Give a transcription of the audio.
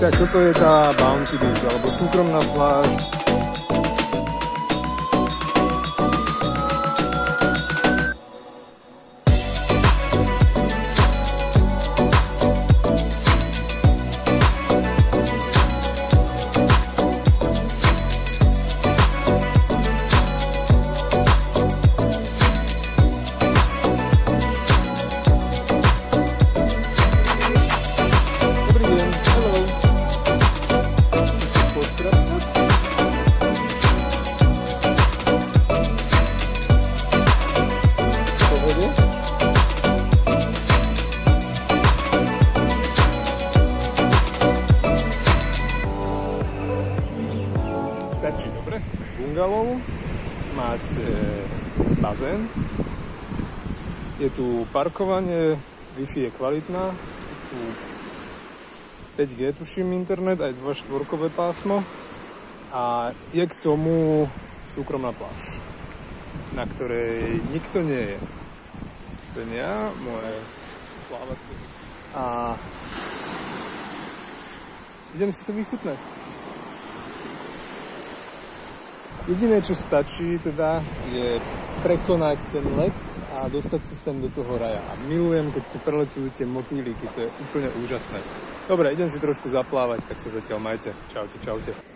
Tak toto je tá Bounty Beach, alebo súkromná pláž. Stačí, dobre? Bungalov, máte bazén, je tu parkovanie, Wi-Fi je kvalitná, tu 5G tuším internet, aj 2 štvorkové pásmo a je k tomu súkromná pláž, na ktorej nikto nie je. Ten ja, moje plávacie a idem si to vychutnať. Jediné, čo stačí, teda, je prekonať ten let a dostať sa sem do toho raja. A milujem, keď tu preletujú tie motýliky, to je úplne úžasné. Dobre, idem si trošku zaplávať, tak sa zatiaľ majte. Čaute, čaute.